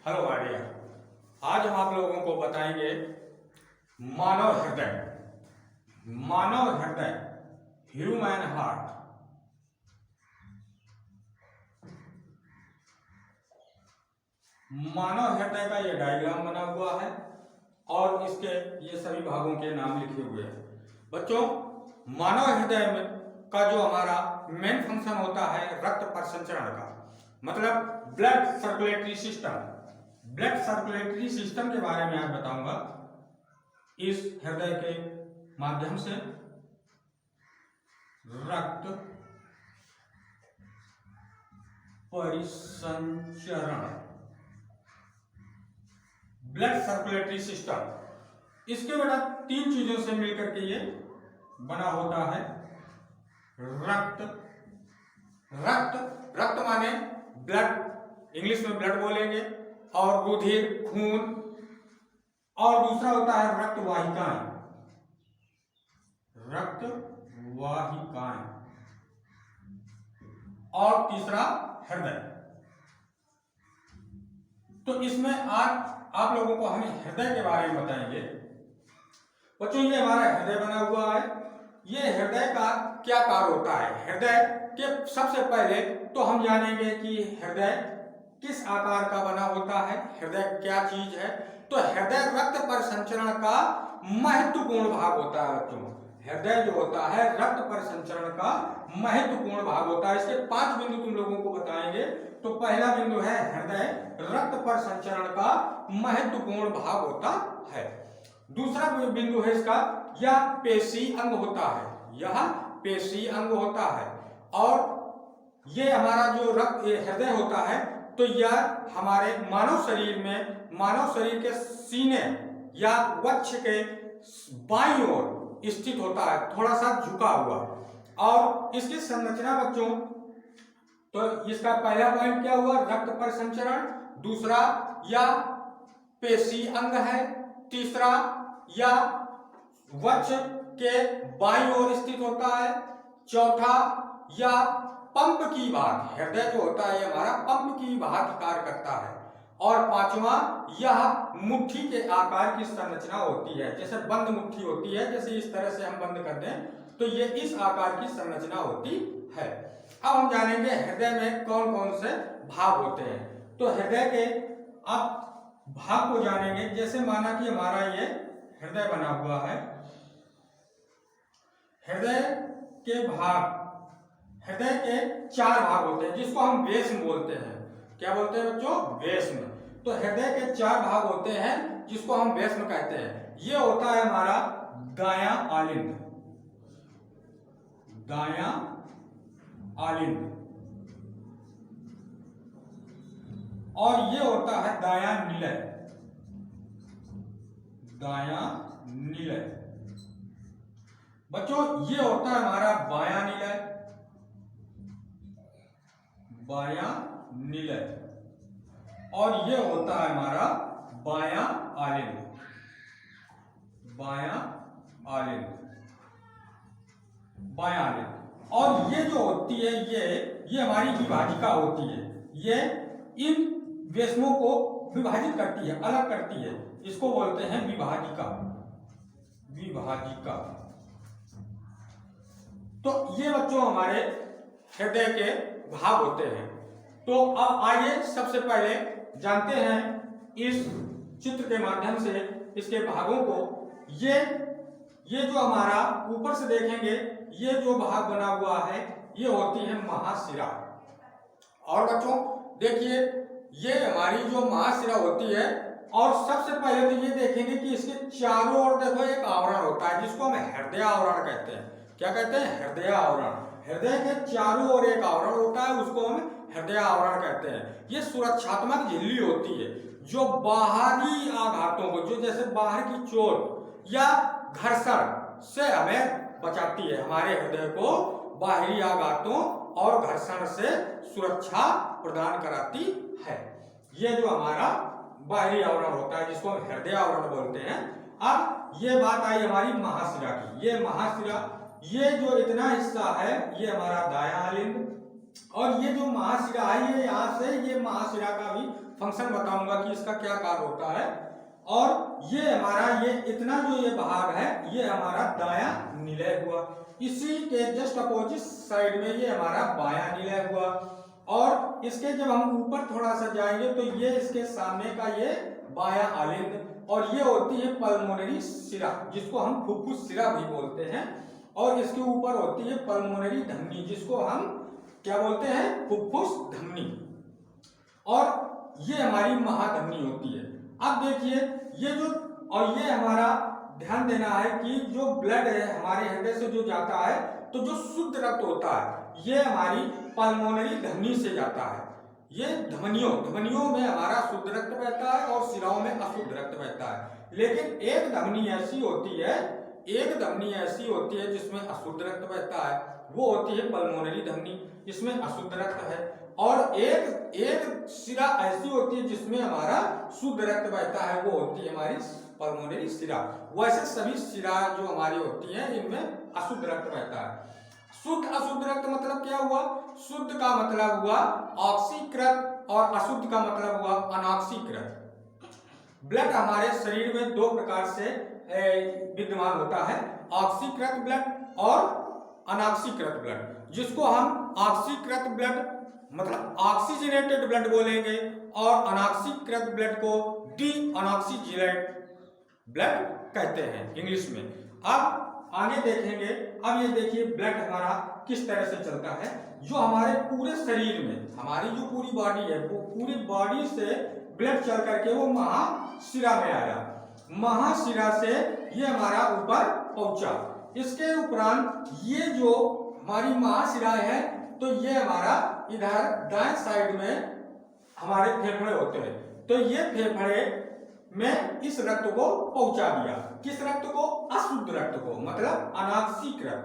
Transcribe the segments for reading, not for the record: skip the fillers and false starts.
Hello idea. आज हम आप लोगों को बताएंगे मानव हृदय। मानव हृदय, ह्यूमन हार्ट। मानव हृदय का ये डायग्राम बना हुआ है और इसके ये सभी भागों के नाम लिखे हुए हैं। बच्चों, मानव हृदय में का जो हमारा मेन फंक्शन होता है रक्त परिसंचरण का, मतलब blood circulatory system. Blood circulatory system के बारे में आज बताऊंगा। इस हृदय के माध्यम से रक्त परिसंचरण, ब्लड सर्कुलेटरी सिस्टम, इसके बड़ा तीन चीजों से मिलकर के ये बना होता है। रक्त, रक्त रक्त माने ब्लड, इंग्लिश में ब्लड बोलेंगे, और रुधिर, खून, और दूसरा होता है रक्त वाहिकाएं। रक्त वाहिकाएं, और तीसरा हृदय। तो इसमें आज आप लोगों को हम हृदय के बारे में बताएंगे। बच्चों, ये हमारा हृदय बना हुआ है। ये हृदय का क्या कार्य होता है? हृदय के सबसे पहले तो हम जानेंगे कि हृदय किस आकार का बना होता है, हृदय क्या चीज है। तो हृदय रक्त परिसंचरण का महत्वपूर्ण भाग होता है। बच्चों, हृदय जो होता है रक्त परिसंचरण का महत्वपूर्ण भाग होता है। इसके 5 बिंदु तुम लोगों को बताएंगे। तो पहला बिंदु है हृदय रक्त परिसंचरण का महत्वपूर्ण भाग होता है। दूसरा बिंदु है इसका, यह पेशी अंग होता है। यह पेशी अंग होता है। और ये हमारा जो रक्त हृदय होता है, तो यह हमारे मानव शरीर में, मानव शरीर के सीने या वक्ष के बाईं ओर स्थित होता है, थोड़ा सा झुका हुआ। और इसकी संरचना बच्चों, तो इसका पहला पॉइंट क्या हुआ? रक्त परिसंचरण। दूसरा, यह पेशी अंग है। तीसरा, यह वक्ष के बाईं ओर स्थित होता है। चौथा, यह पंप की भांति, हृदय जो होता है हमारा पंप की भांति कार्य करता है। और पांचवा, यह मुट्ठी के आकार की संरचना होती है। जैसे बंद मुट्ठी होती है, जैसे इस तरह से हम बंद कर दें तो ये इस आकार की संरचना होती है। अब हम जानेंगे हृदय में कौन कौन से भाग होते हैं। तो हृदय के अब भाग को जानेंगे। जैसे माना कि हमारा ये हृदय बना हुआ है। हृदय के भाग, हृदय के 4 भाग होते हैं, जिसको हम वेश्म बोलते हैं। क्या बोलते हैं बच्चों? वेश्म। तो हृदय के 4 भाग होते हैं, जिसको हम वेश्म कहते हैं। ये होता है हमारा दायां आलिंद, दायां आलिंद, और ये होता है दायां निलय, दायां निलय। बच्चों, ये होता है हमारा बायां निलय, बायां निलय, और ये होता है हमारा बायां आलिंद, बायां आलिंद, बायां आलिंद। और ये जो होती है, ये हमारी विभाजिका होती है। ये इन वेश्मों को विभाजित करती है, अलग करती है। इसको बोलते हैं विभाजिका, विभाजिका। तो ये बच्चों हमारे हृदय के भाग होते हैं। तो अब आइए सबसे पहले जानते हैं इस चित्र के माध्यम से इसके भागों को। ये जो हमारा ऊपर से देखेंगे, ये जो भाग बना हुआ है, ये होती है महाशिरा। और बच्चों देखिए, ये हमारी जो महाशिरा होती है, और सबसे पहले तो ये देखेंगे कि इसके चारों ओर देखो एक आवरण होता है, जिसको हम हृदय आवरण कहते हैं। क्या कहते हैं? हृदय आवरण। हृदय के चारों ओर एक आवरण होता है, उसको हम हृदय आवरण कहते हैं। ये सुरक्षात्मक झिल्ली होती है, जो बाहरी आघातों को, जो जैसे बाहर की चोट या घर्षण से हमें बचाती है। हमारे हृदय को बाहरी आघातों और घर्षण से सुरक्षा प्रदान कराती है। ये जो हमारा बाहरी आवरण होता है, जिसको हम हृदय आवरण बोलते हैं। अब ये बात आई हमारी महाशिरा की। ये महाशिरा, ये जो इतना हिस्सा है, ये हमारा दायां आलिंद, और ये जो महाशिरा है, ये यहाँ यहाँ से ये महाशिरा का भी फंक्शन बताऊंगा कि इसका क्या कार्य होता है। और ये हमारा ये इतना जो ये भाग है ये हमारा दायां निलय हुआ, इसी के जस्ट अपोजिट साइड में ये हमारा बायां निलय हुआ। और इसके जब हम ऊपर थोड़ा सा जाएंगे तो ये इसके सामने का ये बायां आलिंद, और ये होती है पल्मोनरी शिरा जिसको हम फुफ्फुस शिरा भी बोलते हैं। और इसके ऊपर होती है पल्मोनरी धमनी जिसको हम क्या बोलते हैं, फुफ्फुस धमनी। और ये हमारी महाधमनी होती है। अब देखिए ये जो, और ये हमारा ध्यान देना है कि जो ब्लड है हमारे हृदय से जो जाता है तो जो शुद्ध रक्त होता है ये हमारी पल्मोनरी धमनी से जाता है। ये धमनियों में हमारा शुद्ध रक्त बहता है और शिराओं में अशुद्ध रक्त बहता है। लेकिन एक धमनी ऐसी होती है जिसमें अशुद्ध रक्त बहता है, वो होती है पल्मोनरी धमनी, इसमें अशुद्ध रक्त है। और एक शिरा ऐसी होती है जिसमें हमारा शुद्ध रक्त बहता है, वो होती है हमारी पल्मोनरी शिरा। वैसे सभी शिरा जो हमारी होती हैं इनमें अशुद्ध रक्त बहता है। शुद्ध अशुद्ध रक्त मतलब क्या हुआ, शुद्ध का मतलब हुआ ऑक्सीकृत और अशुद्ध का मतलब हुआ अनऑक्सीकृत। ब्लड हमारे शरीर में दो प्रकार से विद्यमान होता है, ऑक्सीकृत ब्लड और अनऑक्सीकृत ब्लड, जिसको हम ऑक्सीकृत ब्लड मतलब ऑक्सीजनेटेड ब्लड बोलेंगे और अनऑक्सीकृत ब्लड को डी अनऑक्सीजनेटेड ब्लड कहते हैं इंग्लिश में। अब आगे देखेंगे, अब ये देखिए ब्लड हमारा किस तरह से चलता है। जो हमारे पूरे शरीर में हमारी जो पूरी बॉडी है वो पूरी बॉडी से ब्लड चल करके वो महाशिरा में आया, महाशिरा से ये हमारा ऊपर पहुंचा। इसके उपरांत ये जो हमारी महाशिरा है तो ये हमारा इधर दाएं साइड में हमारे फेफड़े होते हैं, तो ये फेफड़े में इस रक्त को पहुंचा दिया। किस रक्त को, अशुद्ध रक्त को, मतलब अनऑक्सीकृत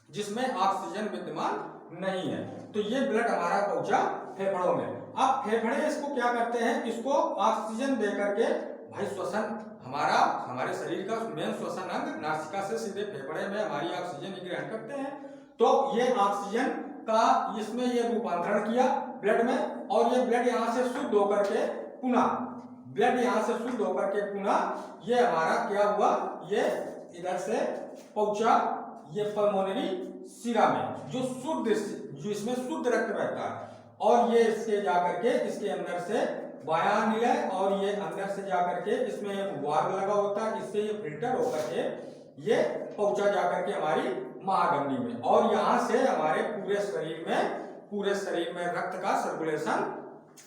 जिसमें ऑक्सीजन विद्यमान नहीं है, तो ये ब्लड हमारा पहुंचा फेफड़ों में। अब फेफड़े इसको क्या करते हैं, इसको ऑक्सीजन दे करके, भाई श्वसन हमारे शरीर का मेन श्वसन अंग नासिका से सीधे फेफड़े में हमारी ऑक्सीजन ग्रहण करते हैं, तो ये ऑक्सीजन का इसमें ये रूपांतरण किया ब्लड में, और ये ब्लड यहाँ से शुद्ध होकर के पुनः ये हमारा क्या हुआ, ये इधर से पहुंचा ये पल्मोनरी शिरा में जो इसमें शुद्ध रक्त बहता है, और ये इसके जाकर के इसके अंदर से बायां निलय, और ये अंदर से जाकर के इसमें एक वाल्व लगा होता है, इससे ये फिल्टर होकर के ये पहुंचा जाकर के हमारी महाधमनी में, और यहाँ से हमारे पूरे शरीर में रक्त का सर्कुलेशन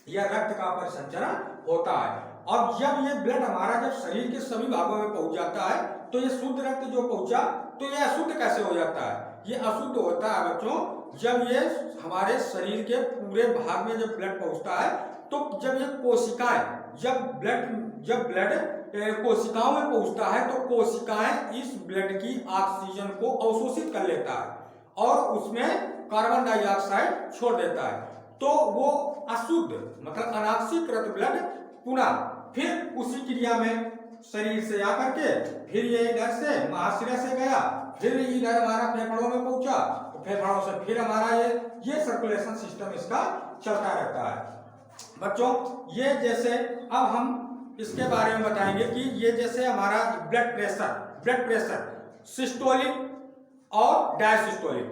या रक्त का परिसंचरण होता है। और जब ये ब्लड हमारा जब शरीर के सभी भागों में पहुंच जाता है तो ये शुद्ध रक्त जो पहुंचा तो ये अशुद्ध कैसे हो जाता है, ये अशुद्ध होता है बच्चों जब ये हमारे शरीर के पूरे भाग में जब ब्लड पहुंचता है, तो जब ये कोशिकाएं जब ब्लड कोशिकाओं में पहुंचता है तो कोशिकाएं इस ब्लड की ऑक्सीजन को अवशोषित कर लेता है और उसमें कार्बन डाइऑक्साइड छोड़ देता है, तो वो अशुद्ध मतलब अनऑक्सीकृत ब्लड पुनः फिर उसी क्रिया में शरीर से आकर के फिर ये इधर से महाशिरा से गया, फिर इधर हमारा फेफड़ों में पहुंचा, तो फेफड़ों से फिर हमारा ये सर्कुलेशन सिस्टम इसका चलता रहता है। बच्चों ये जैसे अब हम इसके बारे में बताएंगे कि ये जैसे हमारा ब्लड प्रेशर सिस्टोलिक और डायसिस्टोलिक,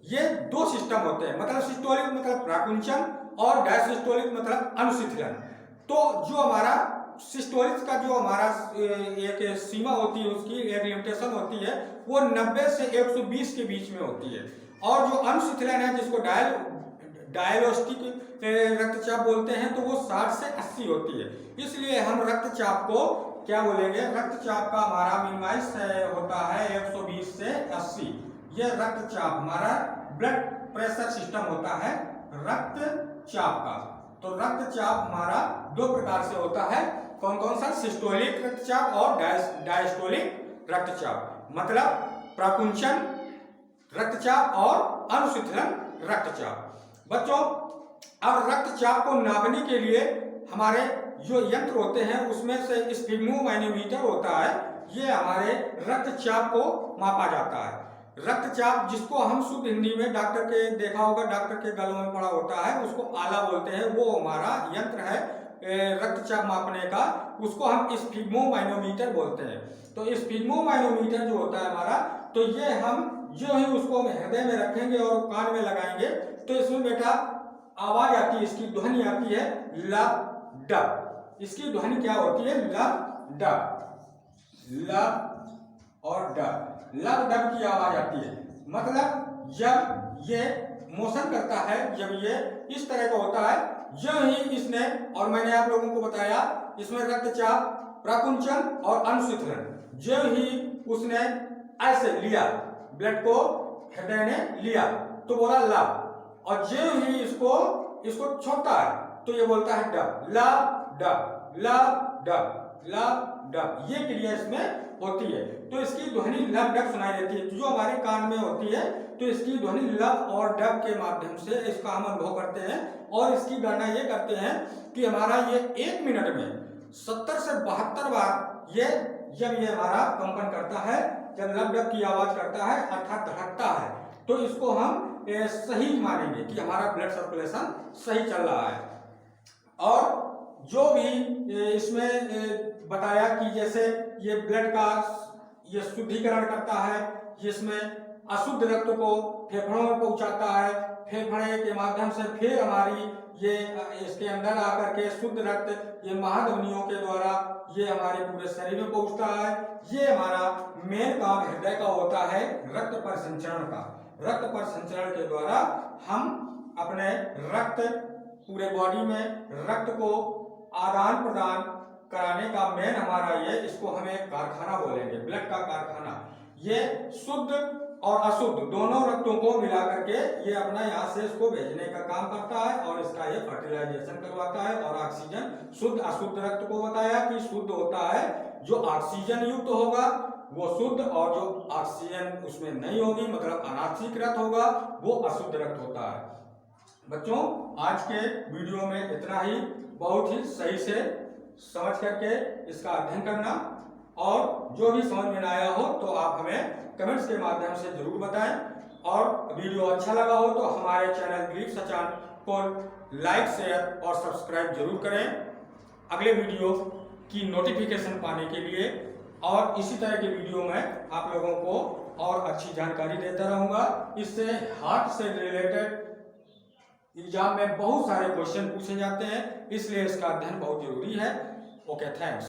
ये दो सिस्टम होते हैं, मतलब सिस्टोलिक मतलब प्राकुंचन और डायसिस्टोलिक मतलब अनुशिथिलन। तो जो हमारा सिस्टोलिक का जो हमारा एक सीमा होती है, उसकी एक लिमिटेशन होती है, वो 90 से 120 के बीच में होती है, और जो अनुशिथिलन है जिसको डायलोस्टिक रक्तचाप बोलते हैं, तो वो 60 से 80 होती है। इसलिए हम रक्तचाप को क्या बोलेंगे, रक्तचाप का हमारा मिनिमाइज होता है 120 से 80, ये रक्तचाप हमारा ब्लड प्रेशर सिस्टम होता है रक्तचाप का। तो रक्तचाप हमारा दो प्रकार से होता है, कौन कौन सा, सिस्टोलिक रक्तचाप और डायस्टोलिक रक्तचाप, मतलब प्राकुंचन रक्तचाप और अनुशिथिलन रक्तचाप। बच्चों अब रक्तचाप को नापने के लिए हमारे जो यंत्र होते हैं उसमें से स्फिग्मोमैनोमीटर होता है, ये हमारे रक्तचाप को मापा जाता है। रक्तचाप जिसको हम शुद्ध हिंदी में डॉक्टर के देखा होगा, डॉक्टर के गलों में पड़ा होता है, उसको आला बोलते हैं, वो हमारा यंत्र है रक्तचाप मापने का, उसको हम स्फिग्मोमाइनोमीटर बोलते हैं। तो स्फिग्मोमाइनोमीटर जो होता है हमारा, तो ये हम जो ही उसको हृदय में रखेंगे और कान में लगाएंगे तो इसमें बेटा आवाज आती है, इसकी ध्वनि आती है लब डब। इसकी ध्वनि क्या होती है? लब डब, लब और डब, लब डब की आवाज आती है। मतलब जब ये मोशन करता है, जब ये इस तरह का होता है, जो ही इसने, और मैंने आप लोगों को बताया इसमें रक्तचाप, प्रकुंचन और अनुशीतलन, जो ही उसने ऐसे लिया, ब्लड को हृदय ने लिया तो बोला लब, और जो ही इसको छोड़ता है तो ये बोलता है डब, लब डब, लब डब, लब डब, ये क्रिया इसमें होती है। तो इसकी ध्वनि लब डब सुनाई देती है, जो हमारे कान में होती है, तो इसकी ध्वनि लब और डब के माध्यम से इसका हम अनुभव करते हैं। और इसकी गणना ये करते हैं कि हमारा ये 1 मिनट में 70 से 72 बार ये जब ये हमारा कंपन करता है, जब लब डब की आवाज करता है अर्थात धड़कता है, तो इसको हम सही मानेंगे कि हमारा ब्लड सर्कुलेशन सही चल रहा है। और जो भी इसमें बताया कि जैसे ये ब्लड का ये शुद्धिकरण करता है, जिसमें अशुद्ध रक्त को फेफड़ों में पहुंचाता है, फेफड़े के माध्यम से फिर हमारी ये इसके अंदर आकर के शुद्ध रक्त ये महाधमनियों के द्वारा ये हमारे पूरे शरीर में पहुंचता है। ये हमारा मेन काम हृदय का होता है रक्त परिसंचरण का। रक्त परिसंचरण के द्वारा हम अपने रक्त पूरे बॉडी में रक्त को आदान प्रदान कराने का मेन हमारा ये, इसको हम एक कारखाना बोलेंगे, ब्लड का कारखाना। ये शुद्ध और अशुद्ध दोनों रक्तों को मिला करके ये अपना यहाँ से इसको भेजने का काम करता है और इसका ये फर्टिलाइजेशन करवाता है। और ऑक्सीजन, शुद्ध अशुद्ध रक्त को बताया कि शुद्ध होता है जो ऑक्सीजन युक्त होगा वो शुद्ध, और जो ऑक्सीजन उसमें नहीं होगी मतलब अनाक्सीकृत होगा वो अशुद्ध रक्त होता है। बच्चों आज के वीडियो में इतना ही। बहुत ही सही से समझ करके इसका अध्ययन करना, और जो भी समझ में आया हो तो आप हमें कमेंट्स के माध्यम से जरूर बताएं। और वीडियो अच्छा लगा हो तो हमारे चैनल दिलीप सचान को लाइक, शेयर और सब्सक्राइब जरूर करें अगले वीडियो की नोटिफिकेशन पाने के लिए। और इसी तरह के वीडियो में आप लोगों को और अच्छी जानकारी देता रहूंगा। इससे हार्ट से रिलेटेड एग्जाम में बहुत सारे क्वेश्चन पूछे जाते हैं, इसलिए इसका अध्ययन बहुत जरूरी है। Okay, thanks.